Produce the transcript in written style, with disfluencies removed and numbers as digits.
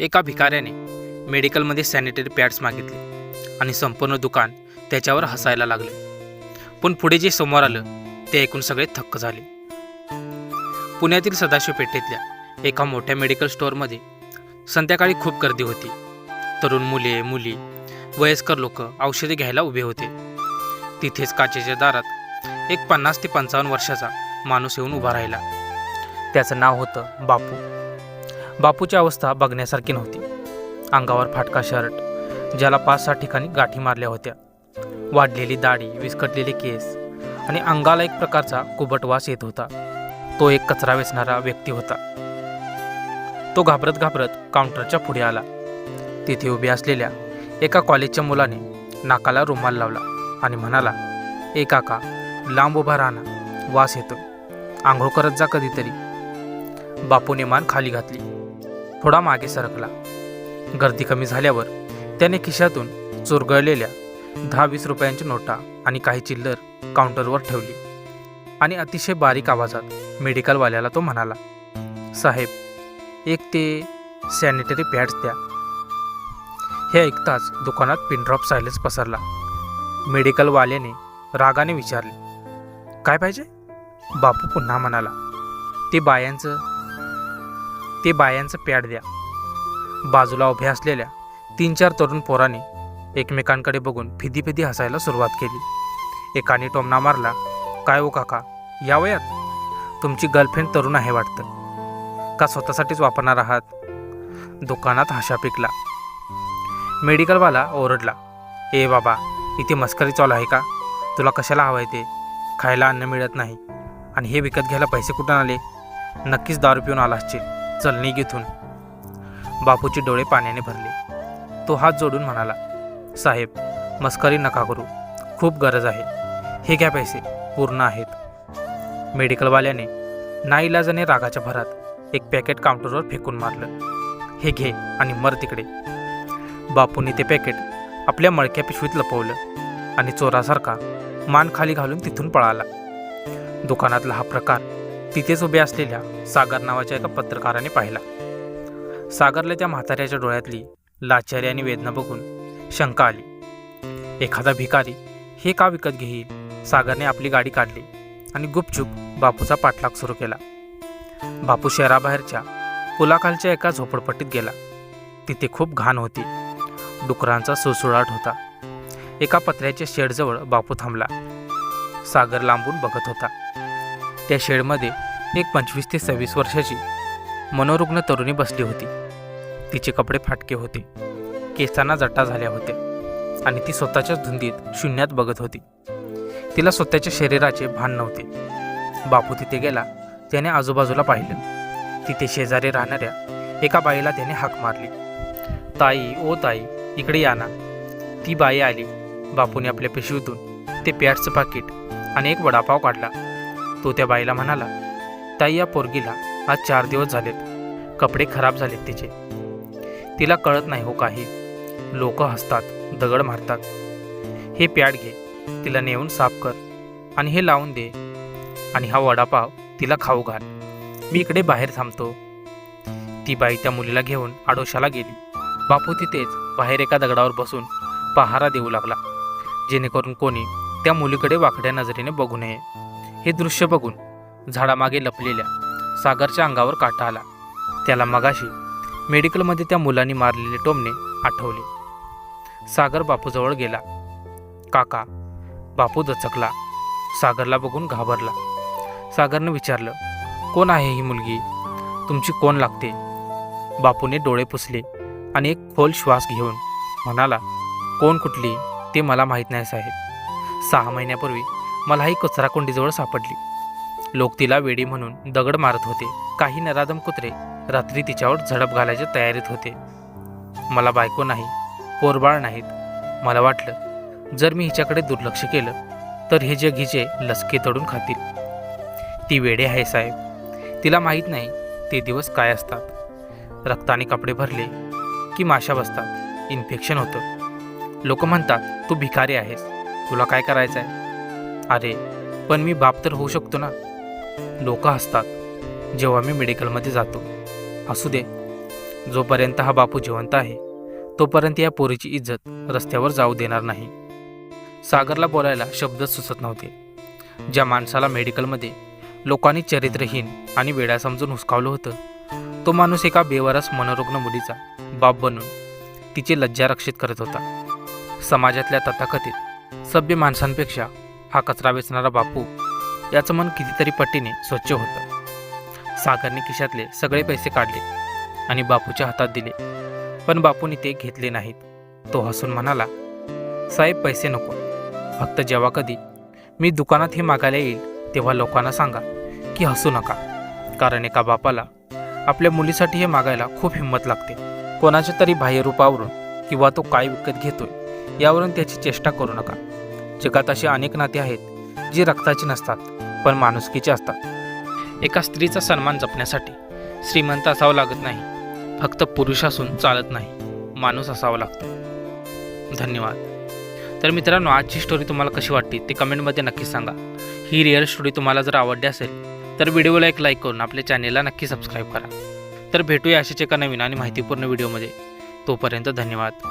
एका भिकाऱ्याने मेडिकलमध्ये sanitary pads मागितले आणि संपूर्ण दुकान त्याच्यावर हसायला लागले. पण पुढे जे समोर आलं ते ऐकून सगळे थक्क झाले. पुण्यातील सदाशिव पेठेतल्या एका मोठ्या मेडिकल स्टोअरमध्ये संध्याकाळी खूप गर्दी होती. तरुण मुले, मुली, वयस्कर लोक औषधे घ्यायला उभे होते. तिथेच काचेच्या दारात एक 50 ते 55 वर्षाचा माणूस येऊन उभा राहिला. त्याचं नाव होतं बापू. बापूची अवस्था बघण्यासारखी नव्हती. अंगावर फाटका शर्ट, ज्याला 5-6 ठिकाणी गाठी मारल्या होत्या, वाढलेली दाढी, विस्कटलेले केस आणि अंगाला एक प्रकारचा कुबट वास येत होता. तो एक कचरा वेचणारा व्यक्ती होता. तो घाबरत घाबरत काउंटरच्या पुढे आला. तिथे उभे असलेल्या एका कॉलेजच्या मुलाने नाकाला रुमाल लावला आणि म्हणाला, "ए काका, लांब उभा राहणं, वास येतो, आंघोळ करत जा कधीतरी." बापूने मान खाली घातली, थोडा मागे सरकला. गर्दी कमी झाल्यावर त्याने खिशातून चुरगळलेल्या 10-20 रुपयांच्या नोटा आणि काही चिल्लर काउंटरवर ठेवली आणि अतिशय बारीक आवाजात मेडिकलवाल्याला तो म्हणाला, "साहेब, एक ते सॅनिटरी पॅड्स द्या." हे ऐकताच दुकानात पिनड्रॉप सायलेन्स पसरला. मेडिकलवाल्याने रागाने विचारले, "काय पाहिजे?" बापू पुन्हा म्हणाला, ते बायांचं पॅड द्या." बाजूला उभ्या असलेल्या 3-4 तरुण पोराने एकमेकांकडे बघून फिदी हसायला सुरुवात केली. एकाने टोमणा मारला, "काय हो काका, या वयात तुमची गर्लफ्रेंड तरुण आहे वाटतं, का स्वतःसाठीच वापरणार आहात?" दुकानात हशा पिकला. मेडिकलवाला ओरडला, "ए बाबा, इथे मस्करी चालू आहे का? तुला कशाला हवं आहे ते? खायला अन्न मिळत नाही आणि हे विकत घ्यायला पैसे कुठून आले? नक्कीच दारू पिऊन आला असशील, चल निघ इथून." बापूचे डोळे पाण्याने भरले. तो हात जोडून म्हणाला, "साहेब, मस्करी नका करू, खूप गरज आहे. हे घ्या पैसे, पूर्ण आहेत." मेडिकलवाल्याने नाईलाजाने रागाच्या भरात एक पॅकेट काउंटरवर फेकून मारलं. "हे घे आणि मर तिकडे." बापूने ते पॅकेट आपल्या मळक्या पिशवीत लपवलं आणि चोरासारखा मान खाली घालून तिथून पळाला. दुकानातला हा प्रकार तिथेच उभे असलेल्या सागर नावाच्या एका पत्रकाराने पाहिला. सागरला त्या म्हाताऱ्याच्या डोळ्यातली लाचारी आणि वेदना बघून शंका आली. एखादा भिकारी हे का विकत घेईल? सागरने आपली गाडी काढली आणि गुपचूप बापूचा पाठलाग सुरू केला. बापू शहराबाहेरच्या पुलाखालच्या एका झोपडपट्टीत गेला. तिथे खूप घाण होती. डुकरांचा सुळसुळाट होता. एका पत्र्याच्या शेडजवळ बापू थांबला. सागर लांबून बघत होता. त्या शेडमध्ये एक 25 ते 26 वर्षाची मनोरुग्ण तरुणी बसली होती. तिचे कपडे फाटके होते, केसांना जटा झाल्या होत्या आणि ती स्वतःच्याच धुंदीत शून्यात बघत होती. तिला स्वतःच्या शरीराचे भान नव्हते. बापू तिथे गेला. त्याने आजूबाजूला पाहिलं. तिथे शेजारी राहणाऱ्या एका बाईला त्याने हाक मारली, "ताई, ओ ताई, इकडे या ना." ती बाई आली. बापूने आपल्या पिशवीतून ते पॅड्सचं पाकिट आणि एक वडापाव काढला. तो त्या बाईला म्हणाला, "ताई, या पोरगीला आज 4 दिवस झालेत. कपडे खराब झालेत तिचे. तिला कळत नाही हो काही. लोक हसतात, दगड मारतात. हे पॅड घे, तिला नेऊन साफ कर आणि हे लावून दे आणि हा वडापाव तिला खाऊ घाल. मी इकडे बाहेर थांबतो." ती बाई त्या मुलीला घेऊन आडोशाला गेली. बापू तिथेच बाहेर एका दगडावर बसून पहारा देऊ लागला, जेणेकरून कोणी त्या मुलीकडे वाकड्या नजरेने बघू नये. हे दृश्य बघून झाडामागे लपलेल्या सागरच्या अंगावर काटा आला. त्याला मगाशी मेडिकलमध्ये त्या मुलांनी मारलेले टोमणे आठवले. सागर बापूजवळ गेला. "काका." बापू दचकला. सागरला बघून घाबरला. सागरनं विचारलं, "कोण आहे ही मुलगी? तुमची कोण लागते?" बापूने डोळे पुसले आणि एक खोल श्वास घेऊन म्हणाला, "कोण कुठली ते मला माहीत नाही साहेब. 6 महिन्यापूर्वी मला ही कचराकुंडीजवळ सापडली. लोक तिला वेडी म्हणून दगड मारत होते. काही नराधम कुत्रे रात्री तिच्यावर झडप घालायच्या तयारीत होते. मला बायको नाही, पोरबाळ नाहीत. मला वाटलं जर मी हिच्याकडे दुर्लक्ष केलं तर हे जग हिचे लसके तोडून खातील. ती वेडे आहे साहेब. तिला माहीत नाही ते दिवस काय असतात. रक्ताने कपडे भरले की माशा बसतात, इन्फेक्शन होतं. लोक म्हणतात तू भिकारी आहेस, तुला काय करायचं आहे? अरे पण मी बाप तर होऊ शकतो ना. लोक हसतात जेव्हा मी मेडिकलमध्ये जातो. असू दे, जोपर्यंत हा बापू जिवंत आहे तोपर्यंत या पोरीची इज्जत रस्त्यावर जाऊ देणार नाही. सागरला बोलायला शब्दच सुचत नव्हते. ज्या माणसाला मेडिकलमध्ये लोकांनी चरित्रहीन आणि वेडा समजून हुसकावलं होतं तो माणूस एका बेवारस मनोरुग्ण मुलीचा बाप बनून तिची लज्जा रक्षित करत होता. समाजातल्या तथाकथित सभ्य माणसांपेक्षा हा कचरा वेचणारा बापू याचं मन कितीतरी पटीने स्वच्छ होतं. सागरने खिशातले सगळे पैसे काढले आणि बापूच्या हातात दिले, पण बापूने ते घेतले नाहीत. तो हसून म्हणाला, साहेब पैसे नको, फक्त जेव्हा कधी मी दुकानात हे मागायला येईल तेव्हा लोकांना सांगा की हसू नका, कारण एका बापाला आपल्या मुलीसाठी हे मागायला खूप हिंमत लागते. कोणाच्या तरी बाह्यरूपावरून किंवा तो काय विकत घेतोय यावरून त्याची चेष्टा करू नका. जगात अशी अनेक नाती आहेत जी रक्ताची नसतात पण माणुसकीचे असतात. एका स्त्रीचा सन्मान जपण्यासाठी श्रीमंत असावं लागत नाही, फक्त पुरुष असून चालत नाही, माणूस असावा लागतो. धन्यवाद. तर मित्रांनो, आजची स्टोरी तुम्हाला कशी वाटली ते कमेंटमध्ये नक्की सांगा. ही रिअल स्टोरी तुम्हाला जर आवडली असेल तर व्हिडिओला एक लाईक करून आपल्या चॅनेलला नक्की सबस्क्राईब करा. तर भेटूया अशाच एका नवीन आणि माहितीपूर्ण व्हिडिओमध्ये. तोपर्यंत धन्यवाद.